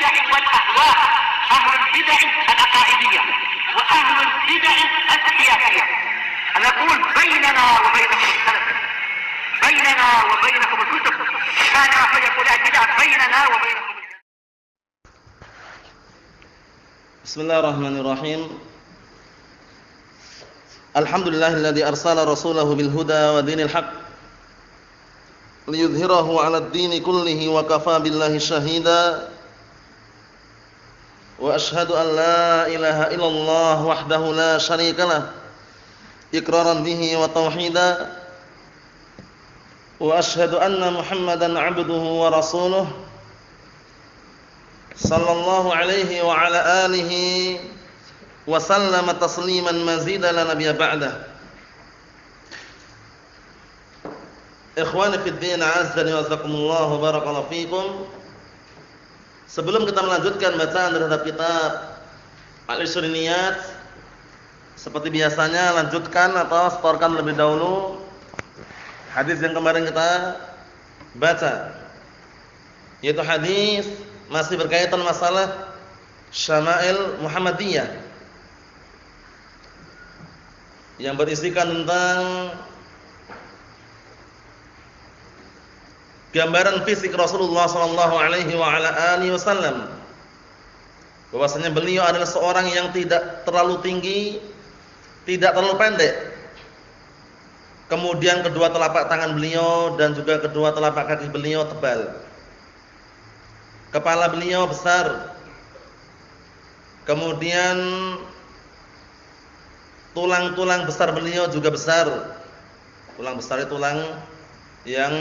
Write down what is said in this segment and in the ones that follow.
البدع والأهواء، أهل البدع العقائدية وأهل البدع السياسية. نقول بيننا وبينكم السلف، بيننا وبينكم الكتب، كان فيقول البدع بيننا وبينكم. Bismillahirrahmanirrahim. Alhamdulillahilladzi arsala rasulahu bil huda wa dinil haqq liyudhhirahu 'alad dini kullihi wa kafaa billahi shahida. Wa asyhadu an la ilaha illallah wahdahu la syarikalah iqraran bihi wa tauhida. Wa asyhadu anna Muhammadan 'abduhu wa rasuluh sallallahu alaihi wa ala alihi wa sallama tasliman mazida la nabiyya ba'dah. Ikhwani fid din, a'azzani wa azakumullah wa barakallahu fikum. Sebelum kita melanjutkan bacaan terhadap kitab Al-Isriniyat, seperti biasanya lanjutkan atau setorkan lebih dahulu hadis yang kemarin kita baca, yaitu hadis masih berkaitan masalah Syama'il Muhammadiyah yang berisikan tentang gambaran fisik Rasulullah sallallahu alaihi wa ala alihi wasallam, bahwasanya beliau adalah seorang yang tidak terlalu tinggi, tidak terlalu pendek. Kemudian kedua telapak tangan beliau dan juga kedua telapak kaki beliau tebal. Kepala beliau besar. Kemudian tulang-tulang besar beliau juga besar. Tulang besar itu tulang yang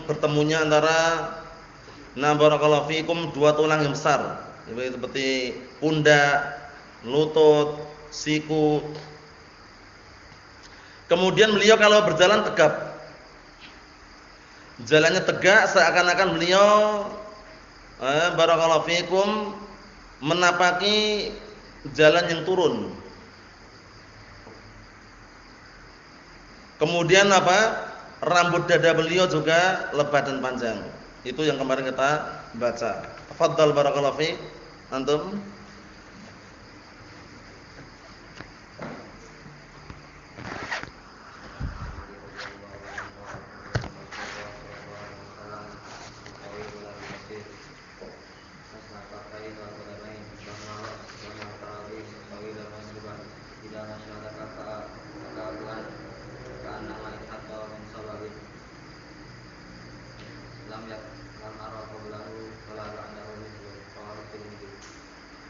bertemunya antara barakallahu fikum dua tulang yang besar, seperti pundak, lutut, siku. Kemudian beliau kalau berjalan tegap. Jalannya tegak seakan-akan beliau barakallahu fikum menapaki jalan yang turun. Kemudian rambut dada beliau juga lebat dan panjang. Itu yang kemarin kita baca. Tafadhal barakallahu fiik. Antum.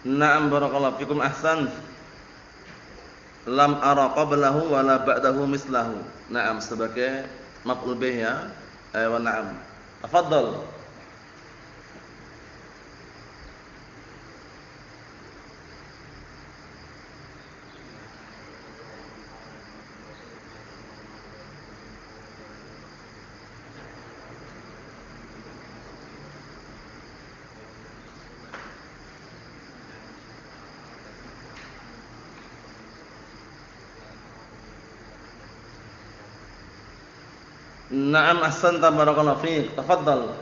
Na'am barakallahu fikum, ahsan. Lam ara qablahu wa la ba'dahu mislahu. Na'am, sebagai maf'ul bih ya. Wa na'am. Tafadhal. Na'am ahsanta barakallahu fiik. Tafadhal.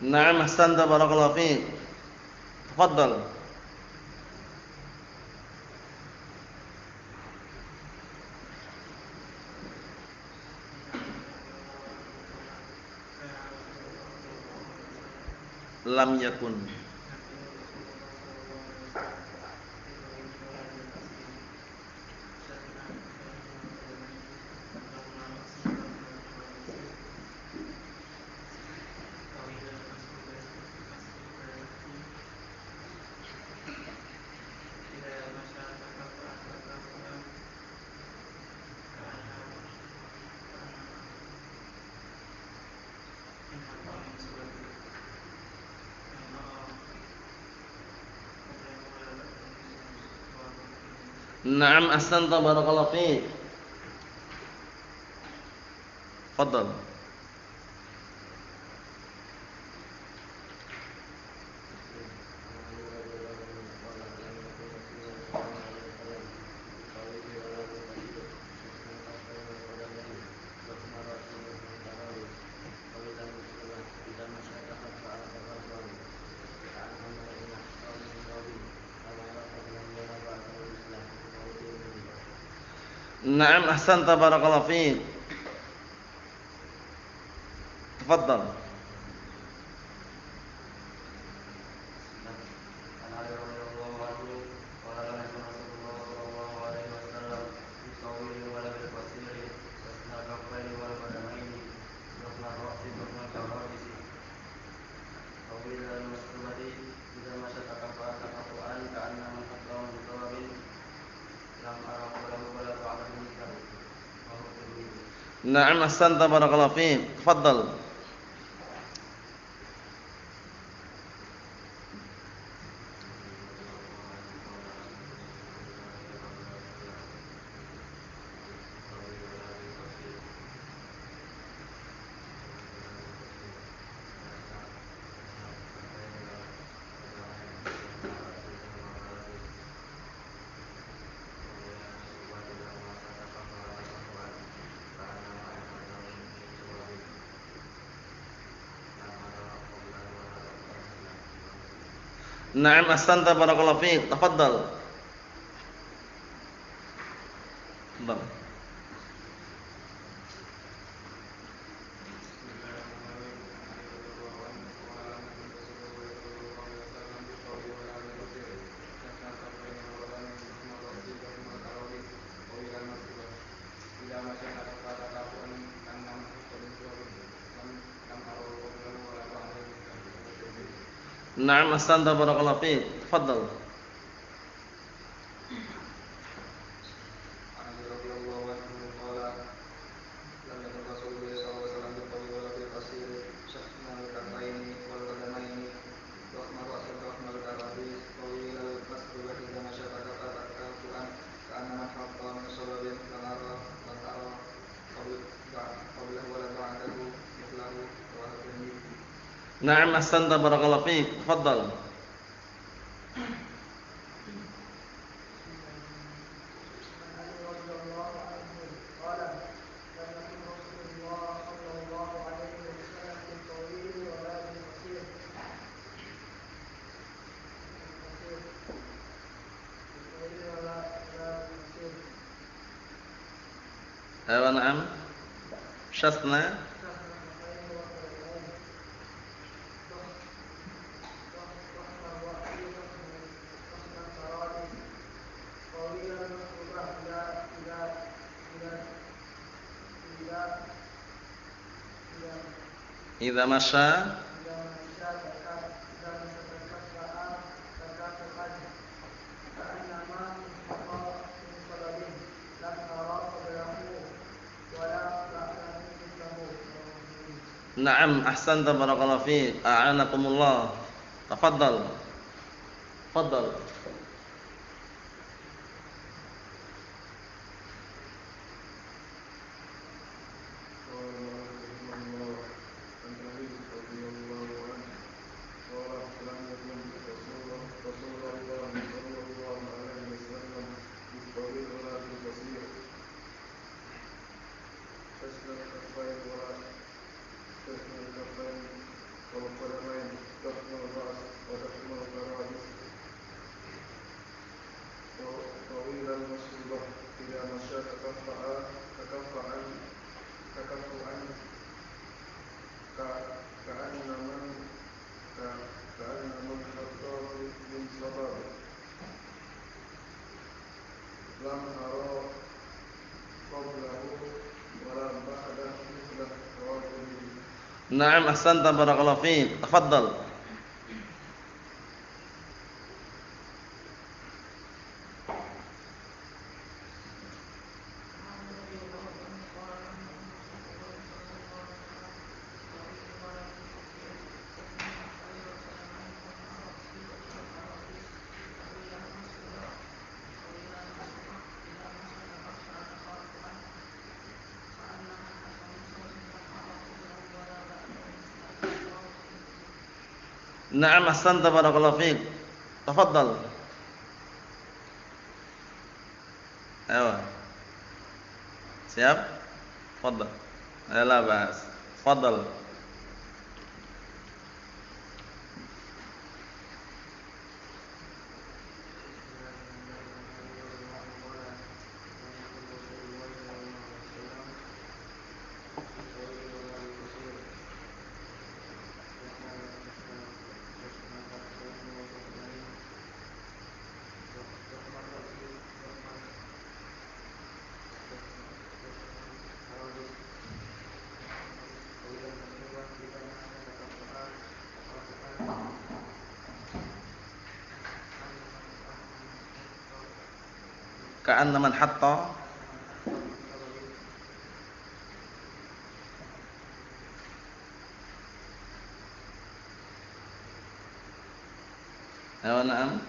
Na'am ahsanta barakallahu fiik. Tafadhal. Lam yakun. Naam, ahsanta barakallahu fiik. Fadhal. Naam, ahsanta barakallahu fiik. Tafadhal. Naam, ahsanta barakallahu fiik. Tafadhal. Naam, ahsanta barakallahu fiik. Tafadhal. Tafadhal. Naam, ahsanta barakallahu fiik. Tafadhal. Naam, ahsanta barakallahu fiik. Tafadhal. Ayo, na'am. Syasna. Idza masya. Naam, ahsanta barakallahu fiik. A'anakumullah. Tafadhal. Tafadhal. Naam, ahsanta barakallahu fiik. Tafadhal. Na'am, ahsanta barakallahu fiik. Tafadhal. Ayo. Siap? Tafadhal. La ba'as. Tafadhal. Ka'anna man hatta. Ayo, na'am.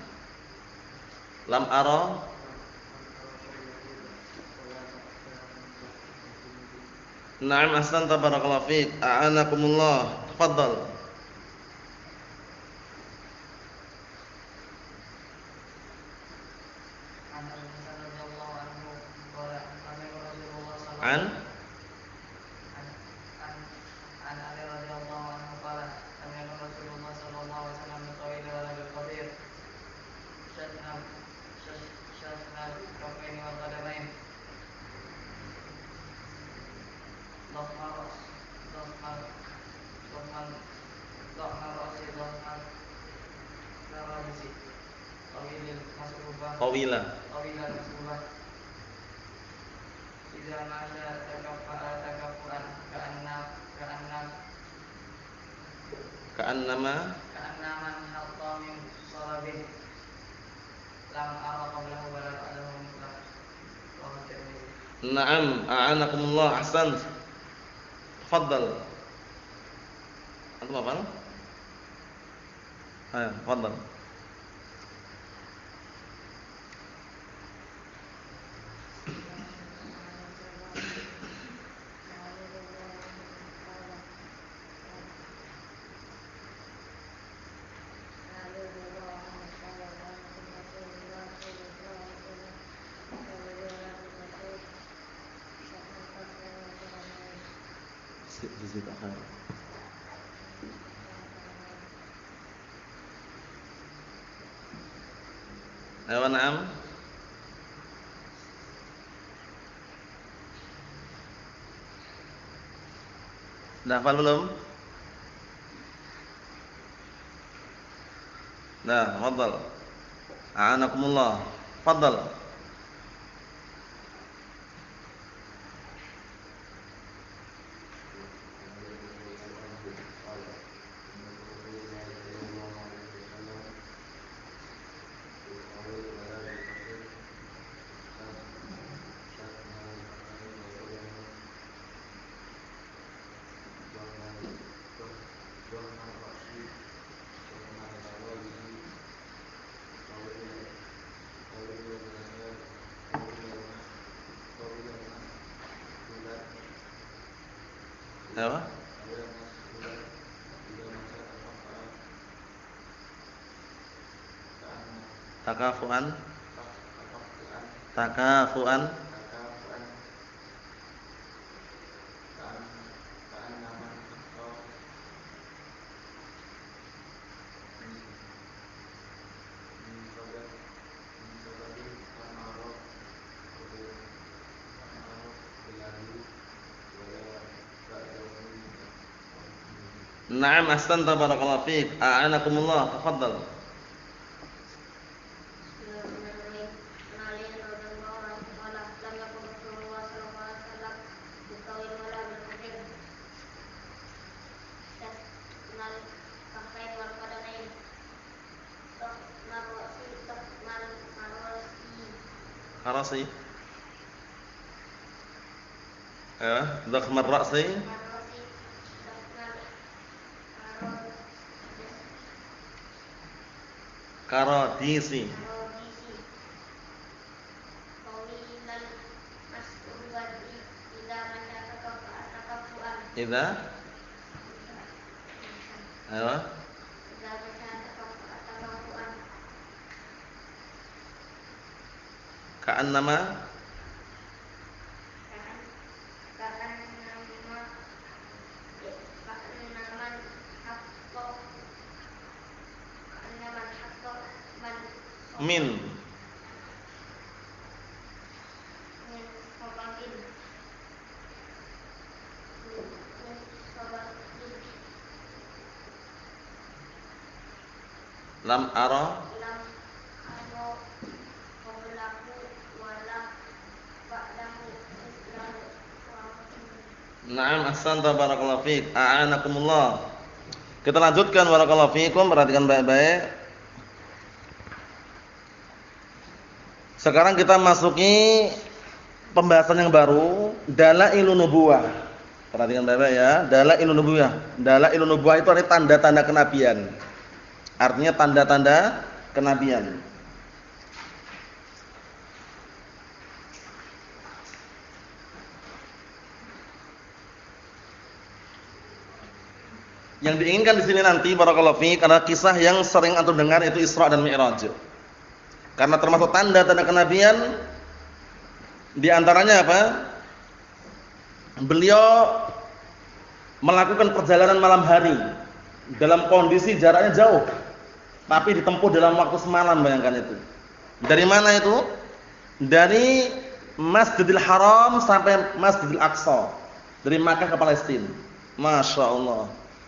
Lam ara. Na'am, ahsanta barakallahu fiik. A'anakumullah. Tafadhal. An qawila. Ka'annama. Na'am, a'anakumullah. Ahsant. Tafadhal. Antum hafal? Ayo, tafadhal. Zid akhir. Ayo, na'am. Dah hafal belum? Nah, tafadhal. A'anakumullah. Tafadhal. Ayo. Takafuan. Takafuan. Na'am, ahsanta barakallahu fiik. A'anakumullah. Tafadhal. Karasi. Ya, dhakhmar ra'si. Karadisi. Idza. Ayo. Ka'annama min lam ara Naam ahsanta barakallahu fiik. A'anakumullah. Kita lanjutkan barakallahu fiikum, perhatikan baik-baik. Sekarang kita masuki pembahasan yang baru, dalailun nubuwah. Perhatikan baik-baik ya, dalailun nubuwah. Dalailun nubuwah itu artinya tanda-tanda kenabian. Artinya tanda-tanda kenabian. Yang diinginkan di sini nanti barakallahu fiik adalah kisah yang sering antum dengar, itu Isra dan Mi'raj. Karena termasuk tanda-tanda kenabian di antaranya apa? Beliau melakukan perjalanan malam hari dalam kondisi jaraknya jauh, tapi ditempuh dalam waktu semalam, bayangkan itu. Dari mana itu? Dari Masjidil Haram sampai Masjidil Aqsa. Dari Makkah ke Palestina. Masya Allah.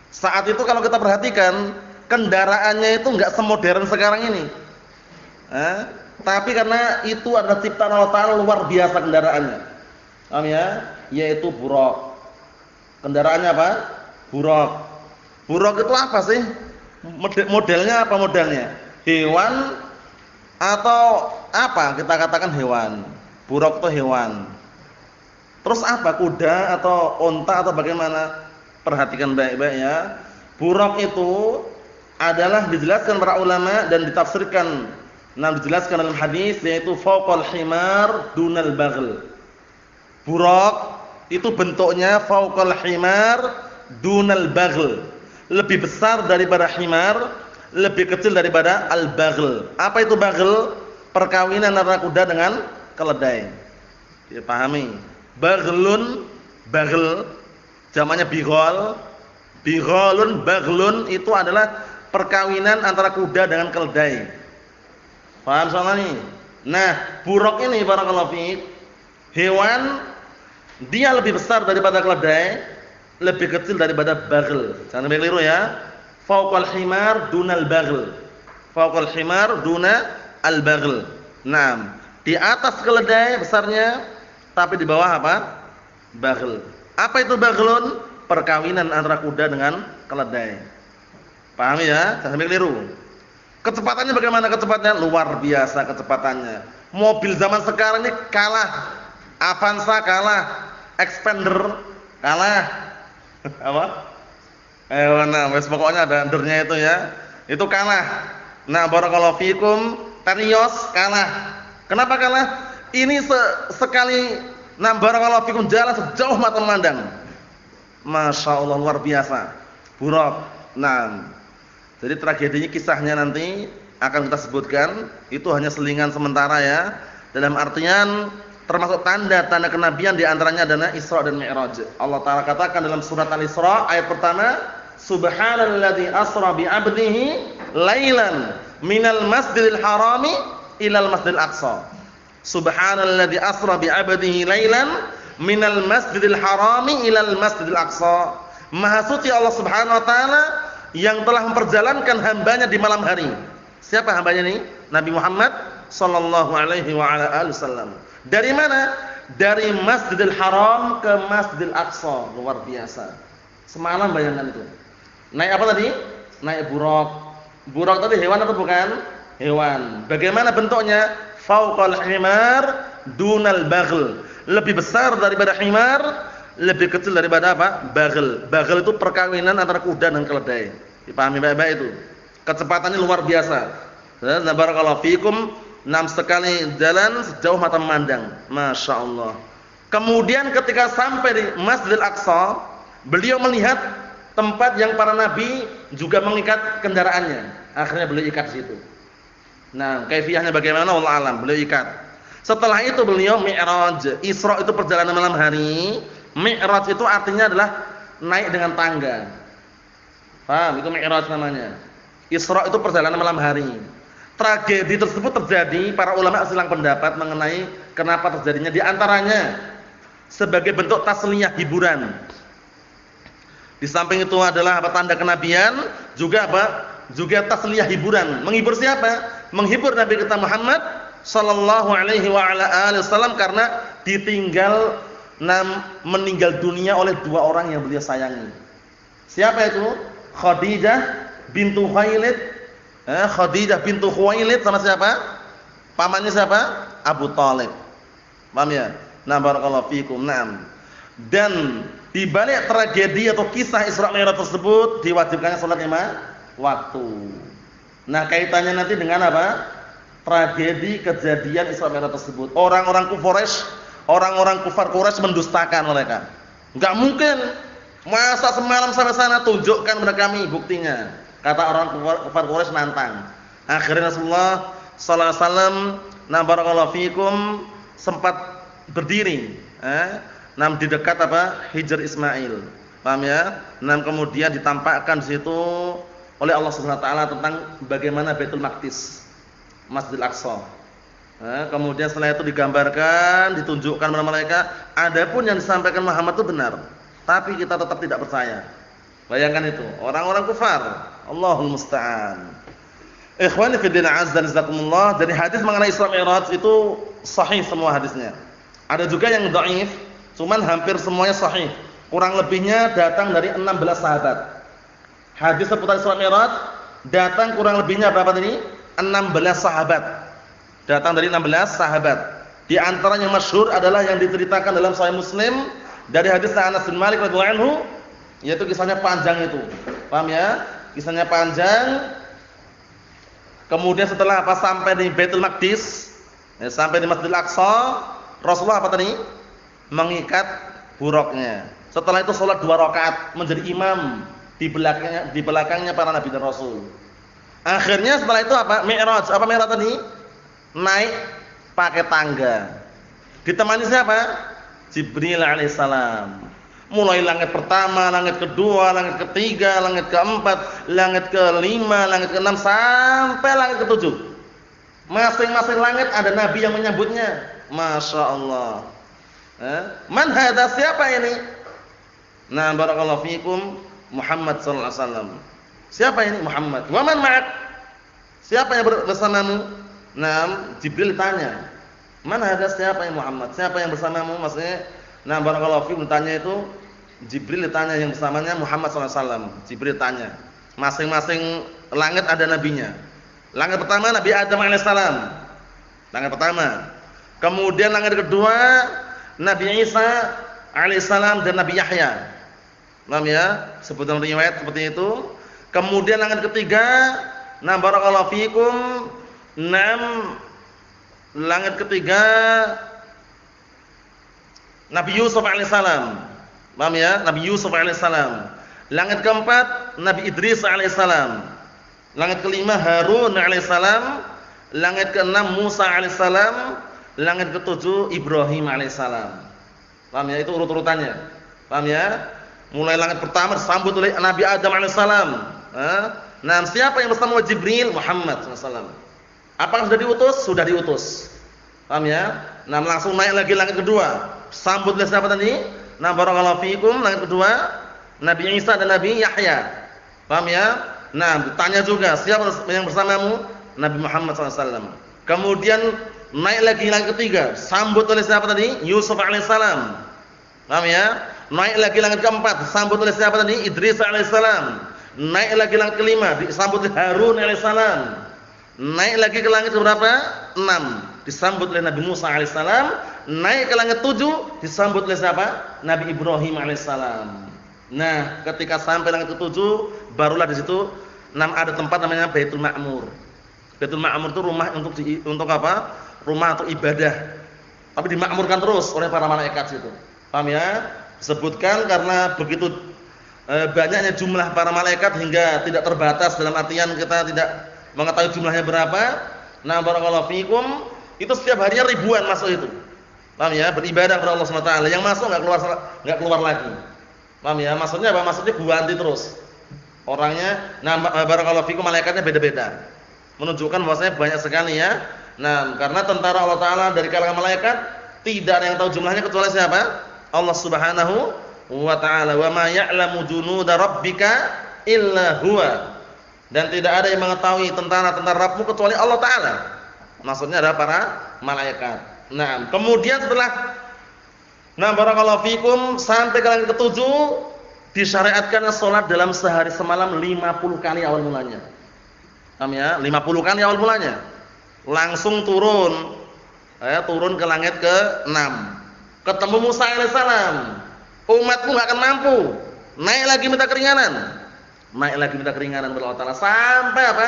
Saat itu kalau kita perhatikan, kendaraannya itu enggak semodern sekarang ini. Tapi karena itu adalah ciptaan Allah Ta'ala, luar biasa kendaraannya. Paham ya? Yaitu buraq. Kendaraannya apa? Buraq. Buraq itu apa sih? Modelnya apa modelnya? Hewan atau apa? Kita katakan hewan. Buraq itu hewan. Terus apa? Kuda atau onta atau bagaimana? Perhatikan baik-baik ya. Buraq itu adalah dijelaskan para ulama dan ditafsirkan. Dijelaskan dalam hadis, yaitu fauqal himar dunal baghl. Buraq itu bentuknya fauqal himar dunal baghl. Lebih besar daripada himar, lebih kecil daripada al-baghl. Apa itu baghl? Perkawinan antara kuda dengan keledai. Dipahami? Baghlun, baghl jamaknya bighal, bighalun, baghlun itu adalah perkawinan antara kuda dengan keledai. Paham soalnya nih? Nah, buraq ini barakallahu fiik, hewan dia lebih besar daripada keledai, lebih kecil daripada baghl. Jangan sampai keliru ya. Fauqal himar dunal baghl. Fauqal himar duna al baghl. Naam, di atas keledai besarnya, tapi di bawah apa? Baghl. Apa itu baghlun? Perkawinan antara kuda dengan keledai. Paham ya? Jangan sampai keliru. Kecepatannya bagaimana kecepatannya? Luar biasa kecepatannya. Mobil zaman sekarang ini kalah. Avanza kalah, Expander kalah. Apa? Nah, pokoknya ada undernya itu ya. Itu kalah. Nah, barakallahu fikum, Terios kalah. Kenapa kalah? Ini sekali barakallahu fikum jalan sejauh mata memandang. Masya Allah, luar biasa. Buraq. Nah, jadi tragedinya, kisahnya nanti akan kita sebutkan. Itu hanya selingan sementara ya. Dalam artian termasuk tanda-tanda kenabian, di antaranya adalah Isra dan Mi'raj. Allah Ta'ala katakan dalam surat Al-Isra ayat pertama, Subhanalladzi asra bi 'abdihi lailan minal masjidil harami ilal masjidil aqsa. Subhanalladzi asra bi 'abdihi lailan minal masjidil harami ilal masjidil aqsa. Maha suci Allah Subhanahu wa taala yang telah memperjalankan hambanya di malam hari. Siapa hambanya ini? Nabi Muhammad sallallahu alaihi wa ala alihi wasallam. Dari mana? Dari Masjidil Haram ke Masjidil Aqsa. Luar biasa. Semalam bayangkan itu. Naik apa tadi? Naik buraq. Buraq tadi hewan atau bukan? Hewan. Bagaimana bentuknya? Fauqal himar dunal baghl. Lebih besar daripada himar, lebih kecil daripada apa? Baghl. Baghl itu perkawinan antara kuda dan keledai. Dipahami baik-baik itu. Kecepatannya luar biasa. Dan barakallahu fikum, 6 sekali jalan sejauh mata memandang. Masya Allah. Kemudian ketika sampai di Masjidil Aqsa, beliau melihat tempat yang para nabi juga mengikat kendaraannya. Akhirnya beliau ikat di situ. Nah, kaifiyahnya bagaimana? Wallahu alam. Beliau ikat. Setelah itu beliau Mi'raj. Isra itu perjalanan malam hari, Mi'raj itu artinya adalah naik dengan tangga. Paham? Itu Mi'raj namanya. Isra itu perjalanan malam hari. Tragedi tersebut terjadi, para ulama silang pendapat mengenai kenapa terjadinya. Di antaranya sebagai bentuk tasliyah, hiburan. Di samping itu adalah apa, tanda kenabian, juga apa? Juga tasliyah, hiburan. Menghibur siapa? Menghibur Nabi kita Muhammad sallallahu alaihi wa ala alihi wasallam karena ditinggal meninggal dunia oleh dua orang yang beliau sayangi. Siapa itu? Khadijah bintu Khuwailid. Khadijah bintu Khuwailid sama siapa? Pamannya siapa? Abu Thalib. Paham ya? Nah, barakallahu fikum. Naam. Dan di balik tragedi atau kisah Isra Mi'raj tersebut diwajibkannya salat 5 waktu. Nah, kaitannya nanti dengan apa? Tragedi kejadian Isra Mi'raj tersebut. Orang-orang kufar Quraisy mendustakan mereka. Enggak mungkin. Masa semalam sampai sana, tunjukkan kepada kami buktinya. Kata orang kufar Quraisy nantang. Akhirnya Rasulullah sallallahu alaihi wasallam, na barakallahu fikum, sempat berdiri di dekat apa? Hijr Ismail. Paham ya? Kemudian ditampakkan di situ oleh Allah Subhanahu wa taala tentang bagaimana Baitul Maqdis, Masjidil Aqsa. Kemudian setelah itu digambarkan, ditunjukkan kepada mereka, adapun yang disampaikan Muhammad itu benar, tapi kita tetap tidak percaya. Bayangkan itu, orang-orang kufar. Allahul musta'an. Ikhwani fi din, azza jazakumullah. Jadi hadis mengenai Isra Mi'raj itu sahih semua hadisnya. Ada juga yang dhaif, cuman hampir semuanya sahih. Kurang lebihnya datang dari 16 sahabat. Hadis seputar Isra Mi'raj datang kurang lebihnya berapa tadi? 16 sahabat. Datang dari 16 sahabat. Di antara yang masyhur adalah yang diceritakan dalam Sahih Muslim dari hadis Anas bin Malik radhiyallahu anhu, yaitu kisahnya panjang itu. Paham ya? Kisahnya panjang. Kemudian setelah apa, sampai di Baitul Maqdis, sampai di Masjidil Aqsa, Rasulullah apa tadi? Mengikat buruknya. Setelah itu sholat 2 rakaat, menjadi imam di belakangnya para nabi dan rasul. Akhirnya setelah itu apa? Mi'raj. Apa Mi'raj tadi? Naik pakai tangga. Ditemani siapa? Jibril alaihissalam. Mulai langit pertama, langit kedua, langit ketiga, langit keempat, langit kelima, langit keenam, sampai langit ketujuh. Masing-masing langit ada nabi yang menyambutnya. Masya Allah. Man hadha, siapa ini? Nah, barakallahu fikum, Muhammad sallallahu alaihi wasallam. Siapa ini? Muhammad. Wa man ma'ak? Siapa yang bersamamu? Nah, Jibril tanya. Man hadha, siapa yang Muhammad? Siapa yang bersamamu? Maksudnya, nah, barakallahu fikum, tanya itu Jibril ditanya yang bersamanya Muhammad sallallahu alaihi wasallam. Jibril tanya. Masing-masing langit ada nabinya. Langit pertama Nabi Adam alaihissalam. Langit pertama. Kemudian langit kedua Nabi Isa alaihissalam dan Nabi Yahya. Paham ya? Sebutan riwayat seperti itu. Kemudian langit ketiga, nah barakallahu fikum, langit ketiga Nabi Yusuf alaihissalam. Paham ya? Nabi Yusuf alaihissalam. Langit keempat Nabi Idris alaihissalam. Langit kelima Harun alaihissalam. Langit keenam Musa alaihissalam. Langit ketujuh Ibrahim alaihissalam. Paham ya? Itu urut-urutannya. Paham ya? Mulai langit pertama disambut oleh Nabi Adam alaihissalam. Nah, siapa yang bersama Jibril? Muhammad sallallahu. Apakah sudah diutus? Sudah diutus. Paham ya? Nah, langsung naik lagi langit kedua. Sambut oleh siapa tadi? Nah, barakallahu fikum, langit kedua Nabi Isa dan Nabi Yahya. Paham ya? Nah, ditanya juga, siapa yang bersamamu? Nabi Muhammad SAW. Kemudian naik lagi langit ketiga, sambut oleh siapa tadi? Yusuf alaihissalam. Paham ya? Naik lagi langit keempat, sambut oleh siapa tadi? Idris alaihissalam. Naik lagi langit kelima, disambut oleh Harun alaihissalam. Naik lagi ke langit berapa? 6, disambut oleh Nabi Musa alaihissalam. Naik ke langit 7, disambut oleh siapa? Nabi Ibrahim alaihissalam. Nah, ketika sampai langit ke-7, barulah di situ ada tempat namanya Baitul Ma'mur. Baitul Ma'mur itu rumah untuk apa? Rumah untuk ibadah. Tapi dimakmurkan terus oleh para malaikat situ. Paham ya? Disebutkan karena begitu banyaknya jumlah para malaikat hingga tidak terbatas, dalam artian kita tidak mengetahui jumlahnya berapa. Nah, barakallahu fikum, itu setiap harinya ribuan masuk itu. Paham ya? Beribadah kepada Allah Subhanahu wa taala. Yang masuk enggak keluar lagi. Paham ya? Maksudnya apa? Maksudnya ganti terus. Orangnya, nah barakallahu fikum, malaikatnya beda-beda. Menunjukkan bahwasanya banyak sekali ya. Nah, karena tentara Allah taala dari kalangan malaikat tidak ada yang tahu jumlahnya kecuali siapa? Allah Subhanahu wa taala. Wa ma ya'lamu junuda rabbika illa huwa. Dan tidak ada yang mengetahui tentara-tentara Rabbmu kecuali Allah taala. Maksudnya adalah para malaikat. Nah, kemudian setelah barakallahu fikum sampai ke langit ketujuh disyariatkan salat dalam sehari semalam 50 kali awal mulanya. Paham ya? 50 kali awal mulanya. Langsung turun ke langit ke-6. Ketemu Musa alaihissalam. Umatmu enggak akan mampu. Naik lagi minta keringanan. Kepada Allah Taala sampai apa?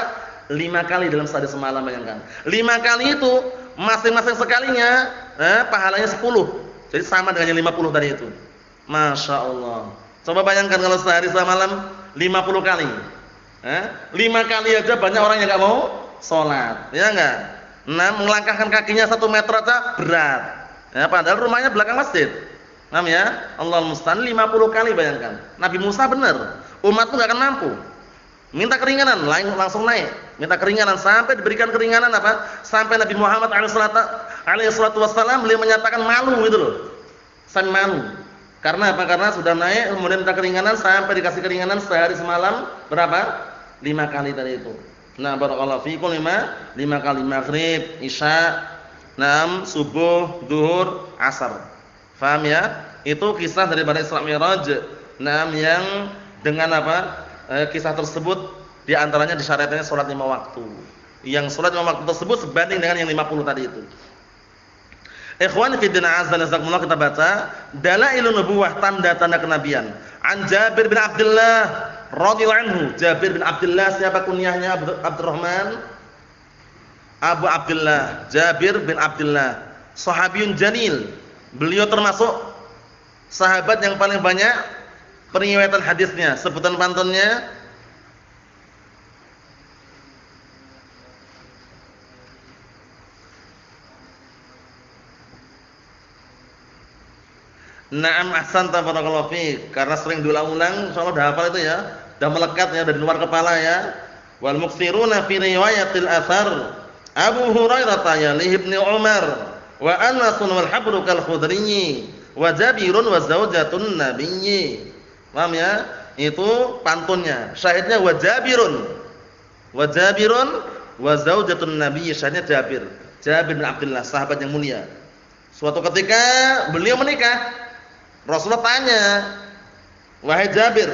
5 kali dalam sehari semalam, bayangkan. 5 kali itu masing-masing sekalinya pahalanya 10. Jadi sama dengan yang 50 tadi itu. Masya Allah. Coba bayangkan kalau sehari semalam 50 kali. 5 kali aja banyak orang yang enggak mau sholat, ya enggak? Nah, melangkahkan kakinya 1 meter aja berat. Ya, padahal rumahnya belakang masjid. Paham ya? Allah musta'an 50 kali, bayangkan. Nabi Musa benar, umatmu enggak akan mampu. Minta keringanan, langsung naik. Minta keringanan sampai diberikan keringanan apa? Sampai Nabi Muhammad alaihi salatu wassalam beliau menyatakan malu gitu loh. Sampai malu. Karena apa? Karena sudah naik kemudian minta keringanan sampai dikasih keringanan sehari semalam berapa? 5 kali tadi itu. Nah, barakallahu fiikum 5 kali maghrib, isya, subuh, zuhur, asar. Faham ya? Itu kisah daripada Isra Mi'raj. Yang dengan apa? Kisah tersebut di antaranya disyariatkannya salat 5 waktu. Yang salat 5 waktu tersebut sebanding dengan yang 50 tadi itu. Ikhwan fi din azza wa jalla, kita baca Dalailun Nubuwah, tanda-tanda kenabian. An Jabir bin Abdullah radhiyallahu anhu. Jabir bin Abdullah, siapa kunyahnya? Abdurrahman Abu Abdullah. Jabir bin Abdullah, sahabiyun jalil. Beliau termasuk sahabat yang paling banyak periwayatan hadisnya, sebutan pantunnya Naam ahsanta barakallahu fiik, karena sering diulang-ulang insyaallah udah hafal itu ya, udah melekat ya dari luar kepala ya. Wal muksiruna fi riwayatil athar Abu Hurairah yalihi Ibnu Umar wa Anas wal habru kal khudri wa Jabirun wa zaujatun nabiyyi. Paham ya? Itu pantunnya. Syahidnya wa Jabirun wa zaujatun nabiyyi, syahidnya Jabir bin Abdullah, sahabat yang mulia. Suatu ketika beliau menikah. Rasulullah tanya, "Wahai Jabir,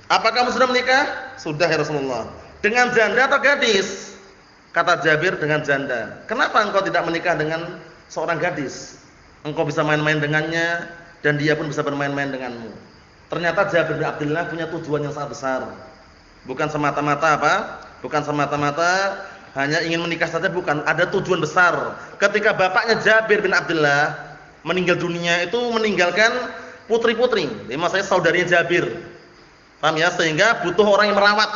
apakah kamu sudah menikah?" "Sudah ya Rasulullah." "Dengan janda atau gadis?" Kata Jabir, "Dengan janda." "Kenapa engkau tidak menikah dengan seorang gadis? Engkau bisa main-main dengannya dan dia pun bisa bermain-main denganmu." Ternyata Jabir bin Abdullah punya tujuan yang sangat besar. Bukan semata-mata apa? Bukan semata-mata hanya ingin menikah saja, bukan. Ada tujuan besar. Ketika bapaknya Jabir bin Abdullah meninggal dunia, itu meninggalkan putri-putri. Ini maksudnya saudarinya Jabir. Paham ya? Sehingga butuh orang yang merawat.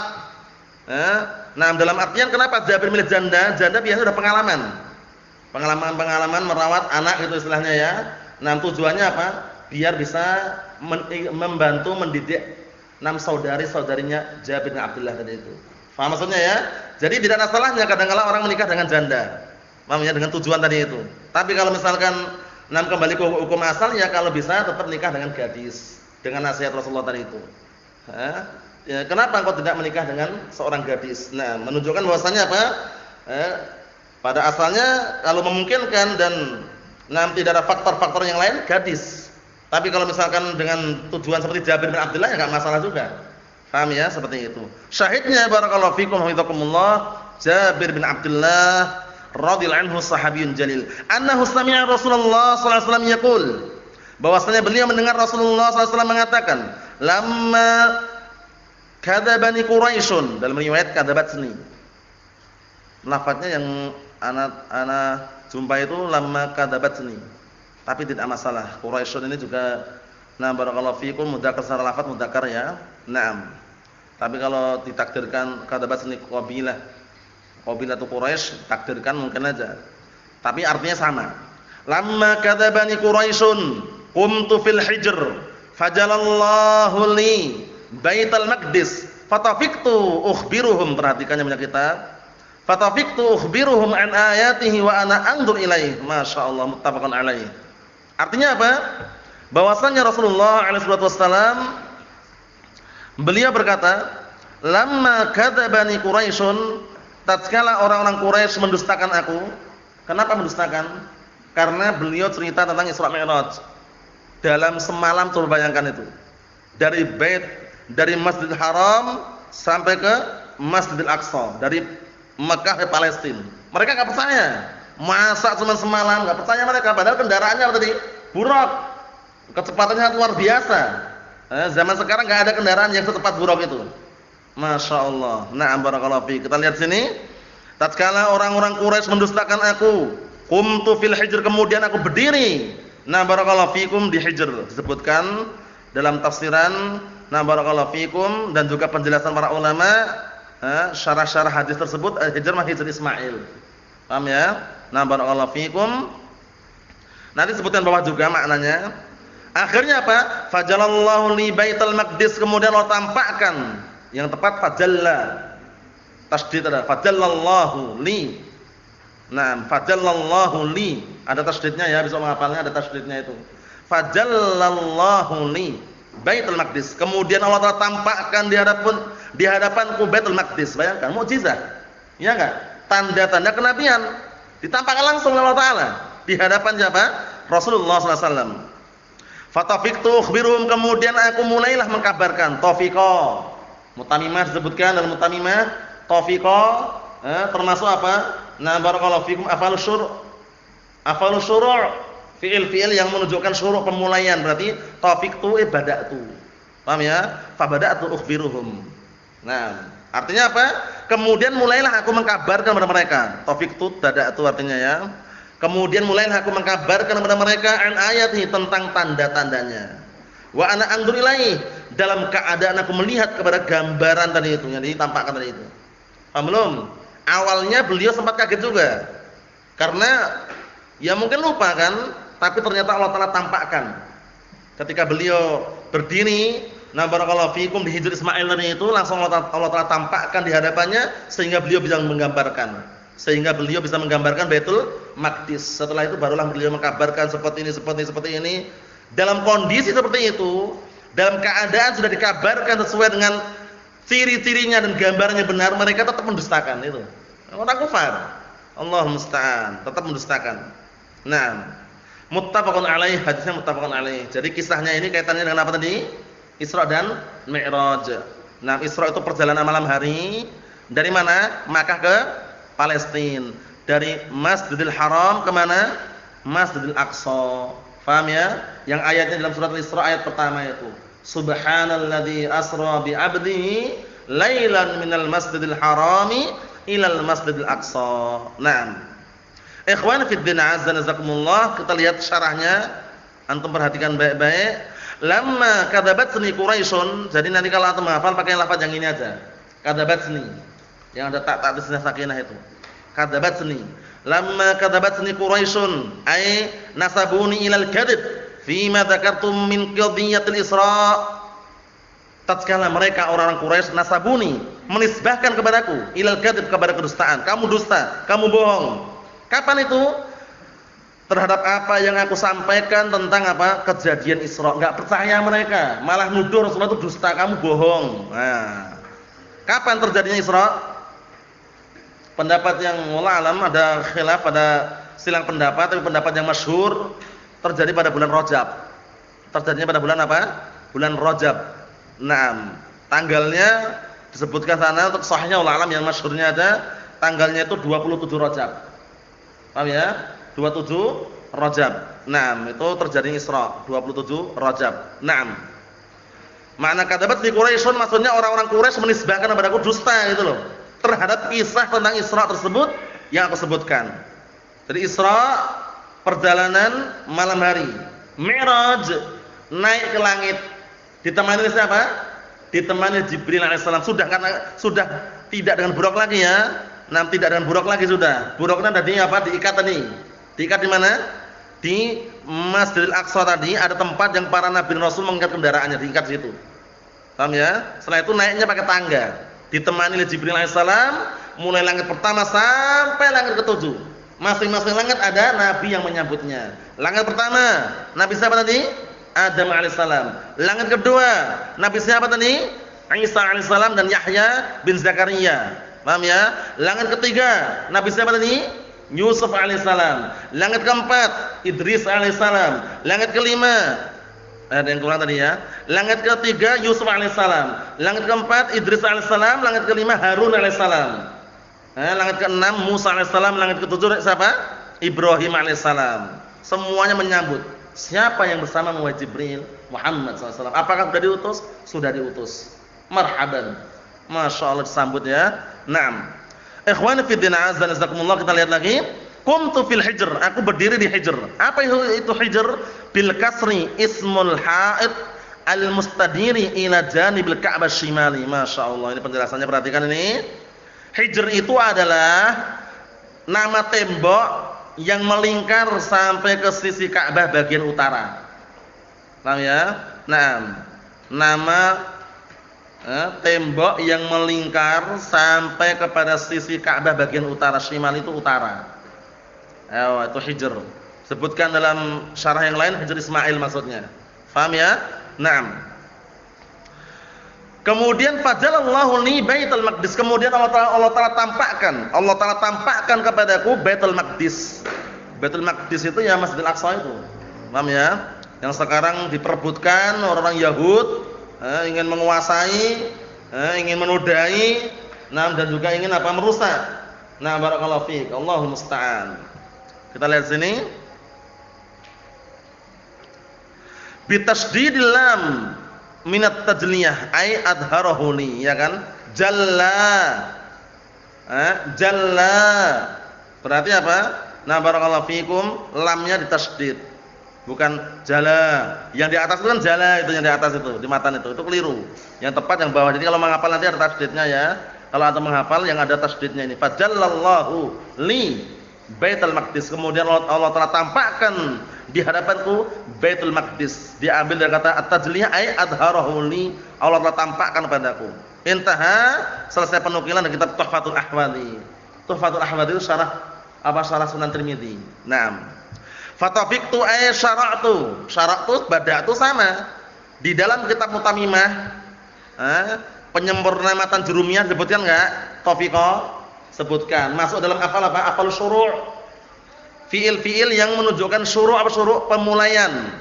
Nah, dalam artian kenapa Jabir milih janda? Janda biasanya sudah pengalaman merawat anak itu istilahnya ya. Nah, tujuannya apa? Biar bisa membantu mendidik 6 saudari-saudarinya Jabir bin Abdullah tadi itu. Paham maksudnya ya? Jadi tidak ada salahnya kadang-kala orang menikah dengan janda. Paham ya? Dengan tujuan tadi itu. Tapi kalau misalkan kembali ke hukum asal ya, kalau bisa tetap nikah dengan gadis, dengan nasihat Rasulullah tadi itu. Ya, kenapa engkau tidak menikah dengan seorang gadis? Nah, menunjukkan bahwasanya apa? Pada asalnya kalau memungkinkan dan tidak ada faktor-faktor yang lain, gadis. Tapi kalau misalkan dengan tujuan seperti Jabir bin Abdullah ya enggak masalah juga. Paham ya? Seperti itu. Syahidnya barakallahu fikum hafizakumullah, Jabir bin Abdullah radhiyallahu anhu sahabiyun jalil. Annahu sami'a Rasulullah sallallahu alaihi wasallam yaqul, bahwasanya beliau mendengar Rasulullah sallallahu alaihi wasallam mengatakan, "Lamma kadzabani Quraisyun." Dalam riwayat kadzabatni. Lafadznya yang ana jumpa itu lamma kadzabatni. Tapi tidak masalah. Quraisyun ini juga barakallahu fikum mudzakkar secara lafaz mudzakkar ya. Naam. Tapi kalau ditakdirkan kadzabatni qabilah atau Quraisy, takdirkan mungkin aja. tapi artinya sama. Lamma kadzabani Quraisyun qumtu fil hijr fajalallahu li Baitul Maqdis fatafiqtu ukhbiruhum, perhatikan yang punya kitab. Fatafiqtu ukhbiruhum an ayatihi wa ana anzur ilaih. Masyaallah, muttafaqun alaih. Artinya apa? Bahwasanya Rasulullah alaihi wasallam beliau berkata, "Lamma kadzabani Quraisyun," tatkala orang-orang Quraisy mendustakan aku. Kenapa mendustakan? Karena beliau cerita tentang Isra Mi'raj. Dalam semalam, coba bayangkan itu. Dari Masjidil Haram sampai ke Masjidil Aqsa, dari Mekah ke Palestina. Mereka enggak percaya. Masa cuma semalam, enggak percaya mereka, padahal kendaraannya apa tadi? Buraq. Kecepatannya luar biasa. Zaman sekarang enggak ada kendaraan yang secepat buraq itu. Masya Allah. Na'am barakallahu fiik. Kita lihat sini. Tatkala orang-orang Quraisy mendustakan aku, qumtu fil hijr, kemudian aku berdiri. Nah barakallahu fiikum di hijr disebutkan dalam tafsiran. Nah barakallahu fiikum, dan juga penjelasan para ulama syarah-syarah hadis tersebut, hijr mah hijr Ismail. Paham ya? Nah barakallahu fiikum. Nanti sebutkan bawah juga maknanya. Akhirnya apa? Fajalallahu li Baitul Maqdis, kemudian Allah tampakkan. Yang tepat fajalla. Tasydid ada fajallallahu li. Nah, fajallallahu li. Ada tasydidnya ya, bisa menghafalnya, ada tasydidnya itu. Fajallallahu li Baitul Maqdis. Kemudian Allah Taala tampakkan di hadapanku Baitul Maqdis. Bayangkan, mukjizat. Ya enggak? Tanda-tanda kenabian ditampakkan langsung oleh Allah Taala di hadapan siapa? Rasulullah sallallahu alaihi wasallam. Fatafiqtu ukhbiruhum, kemudian aku mulailah mengkabarkan. Taufiqa. Mutamimah disebutkan dalam mutamimah. Taufiqa termasuk apa? Nah barakallahu fikum afalus syuru'. Fi'il yang menunjukkan syuru' pemulaian, berarti taufiqtu bada'tu. Paham ya? Fa bada'tu ukhbiruhum. Nah, artinya apa? Kemudian mulailah aku mengkabarkan kepada mereka. Taufiqtu bada'tu artinya ya. Kemudian mulailah aku mengkabarkan kepada mereka an ayatihi, tentang tanda-tandanya. Wa ana anzur ilaihi, dalam keadaan aku melihat kepada gambaran tadi itu yang ditampakkan tadi itu. Paham belum? Awalnya beliau sempat kaget juga. Karena ya mungkin lupa kan, tapi ternyata Allah Taala tampakkan. Ketika beliau berdiri, nah barakallahu fikum di hijr Ismail tadi itu, langsung Allah Taala tampakkan di hadapannya sehingga beliau bisa menggambarkan. Baitul Maqdis. Setelah itu barulah beliau mengkabarkan seperti ini. Dalam kondisi seperti itu, dalam keadaan sudah dikabarkan sesuai dengan ciri-cirinya dan gambarnya benar, mereka tetap mendustakan itu. Orang kafir. Allah musta'an, tetap mendustakan. Nah, muttafaqun alaih, hadisnya muttafaqun alaih. Jadi kisahnya ini kaitannya dengan apa tadi? Isra dan Mi'raj. Nah, Isra itu perjalanan malam hari dari mana? Makkah ke Palestina. Dari Masjidil Haram ke mana? Masjidil Aqsa. Paham ya? Yang ayatnya dalam surat Al-Isra ayat pertama itu. Subhanalladzi asra bi 'abdihi lailan minal masjidil harami ilal masjidil aqsa. Naam. Ikhwan fi din azza nazakumullah, kita lihat syarahnya. Antum perhatikan baik-baik. Lamma kadzabatsni Quraisyun. Jadi nanti kalau antum menghafal pakai lafaz yang ini aja. Kadzabatsni. Yang ada tak tasniyah sakinah itu. Kadzabatsni. Lamma kadzabatsni Quraisyun ay nasabuni ilal kadzib fima dzakartum min qadiyatil Isra. Tatkala mereka orang-orang Quraisy nasabuni, menisbahkan kepadaku ilal kadzib, kepada kedustaan. Kamu dusta, kamu bohong. Kapan itu? Terhadap apa yang aku sampaikan tentang apa? Kejadian Isra. Enggak percaya mereka, malah nuduh Rasulullah itu dusta, kamu bohong. Nah, kapan terjadinya Isra? Pendapat yang wallahu alam ada khilaf, ada silang pendapat, tapi pendapat yang masyhur terjadi pada bulan Rajab. Terjadinya pada bulan apa? Bulan Rajab. Naam. Tanggalnya disebutkan sana untuk sahihnya wallahu alam, yang masyhurnya ada tanggalnya itu 27 Rajab. Paham ya? 27 Rajab. Naam, itu terjadi Isra 27 Rajab. Naam. Makna kadzabat di Quraisyun maksudnya orang-orang Quraisy menisbahkan kepadaku dusta gitu loh, terhadap kisah tentang Isra tersebut yang aku sebutkan. Jadi Isra perjalanan malam hari, Mi'raj naik ke langit, ditemani siapa? Ditemani Jibril alaihissalam. Sudah tidak dengan buraq lagi ya. Tidak dengan buraq lagi sudah. Buraqnya tadi apa? Diikat tadi. Diikat di mana? Di Masjidil Aqsa tadi ada tempat yang para nabi dan rasul mengikat kendaraannya, diikat di situ. Paham ya? Setelah itu naiknya pakai tangga, ditemani oleh Jibril alaihissalam, mulai langit pertama sampai langit ketujuh. Masing-masing langit ada nabi yang menyambutnya. Langit pertama, nabi siapa tadi? Adam alaihissalam. Langit kedua, nabi siapa tadi? Isa alaihissalam dan Yahya bin Zakaria. Paham ya? Langit ketiga, nabi siapa tadi? Yusuf alaihissalam. Langit keempat, Idris alaihissalam. Langit kelima, ada yang kurang tadi ya. Langit ketiga, Yusuf alaihissalam. Langit keempat, Idris alaihissalam. Langit kelima, Harun alaihissalam. Langit keenam, Musa alaihissalam. Langit ketujuh, siapa? Ibrahim alaihissalam. Semuanya menyambut. Siapa yang bersama wahai Jibril? Muhammad SAW. Apakah sudah diutus? Sudah diutus. Marhaban. Masya Allah disambut ya. Naam. Ikhwani fi din azza nazakumullah, kita lihat lagi. Qumtu fil hijr, aku berdiri di hijr. Apa itu hijr? Bil kasri ismul haid al mustadiri ila janibil ka'bah shimali. Masya Allah, ini penjelasannya, perhatikan ini. Hijr itu adalah nama tembok yang melingkar sampai ke sisi Ka'bah bagian utara. Paham ya? Nah, nama tembok yang melingkar sampai kepada sisi Ka'bah bagian utara, shimal itu utara. Itu hijr. Sebutkan dalam syarah yang lain hijr Ismail maksudnya. Paham ya? Naam. Kemudian fajalallahu li Baitul Maqdis. Kemudian Allah Ta'ala tampakkan kepadaku Baitul Maqdis. Baitul Maqdis itu ya Masjidil Aqsa itu. Paham ya? Yang sekarang diperebutkan orang-orang Yahud, ingin menguasai, ingin menodai, dan juga ingin apa? Merusak. Nah, barakallahu fiik. Allahul musta'an. Kita lihat sini. Bitasydidil lam minat tajliyah ay adharahu li, ya kan? Jalla. Jalla. Berarti apa? Nah, barakallahu fiikum, lamnya ditasydid. Bukan jala. Yang di atas itu kan jala, itu yang di atas itu, di matan itu keliru. Yang tepat yang bawah. Jadi kalau menghafal nanti ada tasydidnya ya. Kalau Anda menghafal yang ada tasydidnya ini. Fajallallahu li Baitul Maqdis. Kemudian Allah Ta'ala tampakkan di hadapanku Baitul Maqdis. Diambil dari kata at-tajliyah ay adharahu li. Allah Ta'ala tampakkan padaku. Intaha, selesai penukilan dari kitab Tuhfatul Ahwadhi. Tuhfatul Ahwadhi itu syarah Sunan Tirmidzi. Naam. Fatafiqtu ay syara'tu. Syara'tu bada'tu sama. Di dalam kitab Mutamimah, penyempurnaan matan jurumiyah disebutkan enggak? Tafiqah sebutkan. Masuk dalam hafal apa? Hafal syuru'. Fiil-fiil yang menunjukkan syuru' apa syuru'? Pemulaian.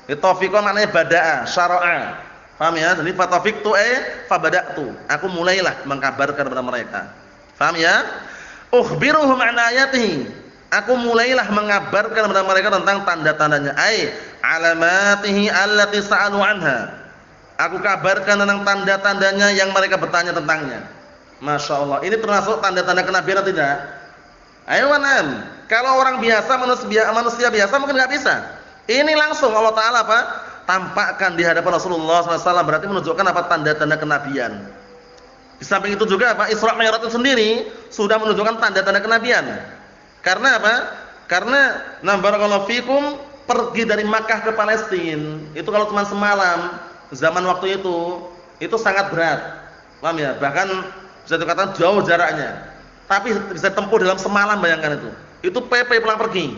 Tafiqah maknanya bada'a, syara'a. Paham ya? Jadi fatafiqtu ay fabada'tu. Aku mulailah mengkabarkan kepada mereka. Paham ya? Ukhbiruhum an ayatihi. Aku mulailah mengabarkan kepada mereka tentang tanda-tandanya, ai alamatihi allati sa'alu anha. Aku kabarkan tentang tanda-tandanya yang mereka bertanya tentangnya. Masya Allah, ini termasuk tanda-tanda kenabian atau tidak? Ayo wanan. Kalau orang biasa, manusia biasa mungkin nggak bisa. Ini langsung Allah Ta'ala apa? Tampakkan di hadapan Rasulullah SAW, berarti menunjukkan apa? Tanda-tanda kenabian. Di samping itu juga apa? Isra Mi'raj itu sendiri sudah menunjukkan tanda-tanda kenabian. Karena apa? Karena barakallahu fikum pergi dari Makkah ke Palestina itu kalau cuma semalam, zaman waktu itu sangat berat. Paham ya? Bahkan bisa dikatakan jauh jaraknya. Tapi bisa tempuh dalam semalam, bayangkan itu. Itu PP pulang pergi.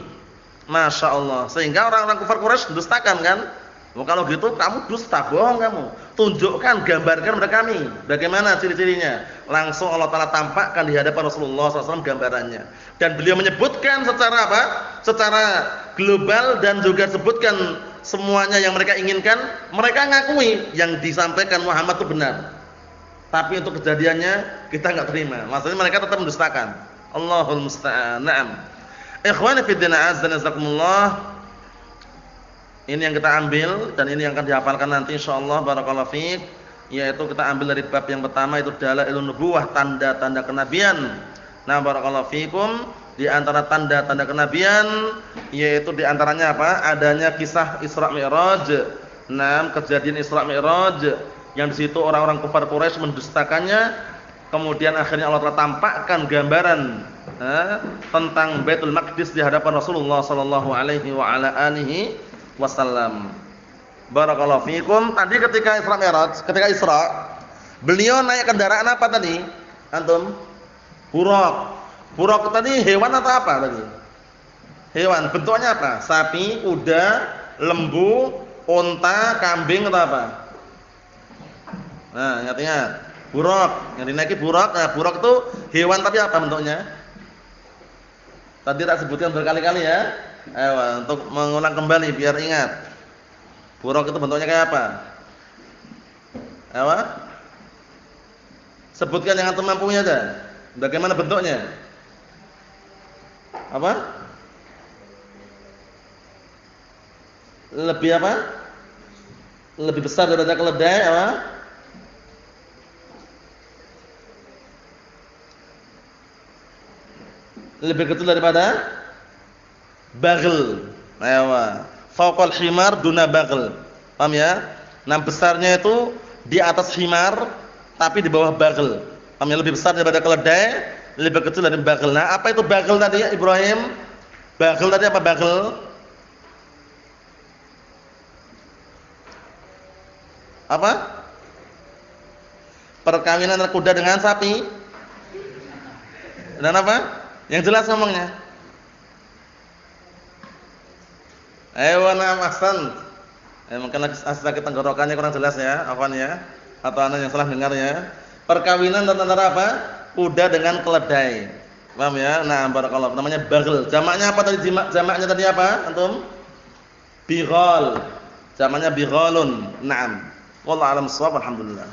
Masya Allah. Sehingga orang-orang kufar Quraisy dustakan kan? Kalau gitu kamu dusta, bohong kamu. Tunjukkan, gambarkan kepada kami. Bagaimana ciri-cirinya? Langsung Allah Ta'ala tampakkan di hadapan Rasulullah SAW gambarannya. Dan beliau menyebutkan secara apa? Secara global dan juga sebutkan semuanya yang mereka inginkan. Mereka ngakui yang disampaikan Muhammad itu benar. Tapi untuk kejadiannya kita nggak terima. Maksudnya mereka tetap mendustakan. Allahul musta'an. Naam. Ikhwani fi din azza nazakumullah. Ini yang kita ambil dan ini yang akan dihafalkan nanti insyaallah barakallahu fiik, yaitu kita ambil dari bab yang pertama itu dalailun nubuwah, tanda-tanda kenabian. Nah, barakallahu fiikum, di antara tanda-tanda kenabian yaitu di antaranya apa? Adanya kisah Isra Mi'raj. Nah, kejadian Isra Mi'raj yang di situ orang-orang kufar Quraisy mendustakannya, kemudian akhirnya Allah telah tampakkan gambaran tentang Baitul Maqdis di hadapan Rasulullah sallallahu alaihi wa ala alihi wasallam. Barakallahu fikum. Tadi ketika Isra Mi'raj, ketika Isra, beliau naik kendaraan apa tadi? Antum? Burak. Burak tadi hewan atau apa tadi? Hewan. Bentuknya apa? Sapi, kuda, lembu, unta, kambing atau apa? Nah, ingat-ingat. Burak. Yang dinaiki burak. Nah, burak itu hewan tapi apa bentuknya? Tadi tak sebutkan berkali-kali ya. Ayo, untuk mengulang kembali biar ingat. Burak itu bentuknya kayak apa? Apa? Sebutkan yang antum mampunya aja. Bagaimana bentuknya? Apa? Lebih apa? Lebih besar daripada keledai apa? Lebih kecil daripada bagel. Ayo. Fauqal himar duna bagel. Paham ya? Nah, besarnya itu di atas himar tapi di bawah bagel. Paham ya? Lebih besar daripada keledai, lebih kecil dari bagel. Nah, apa itu bagel tadi ya Ibrahim? Bagel tadi apa bagel? Apa? Perkawinan antara kuda dengan sapi. Dan apa? Yang jelas ngomongnya. Ayo na ahsan. Mungkin sakit tenggorokannya kurang jelas ya, afwan ya. Atau anak yang salah dengar ya. Perkawinan antara apa? Kuda dengan keledai. Paham ya? Nah, barakallahu. Namanya bagel. Jamaknya apa tadi? Jamaknya tadi apa? Antum? Bighal. Jamaknya bighalun. Naam. Wallahu a'lam bissawab. Alhamdulillah.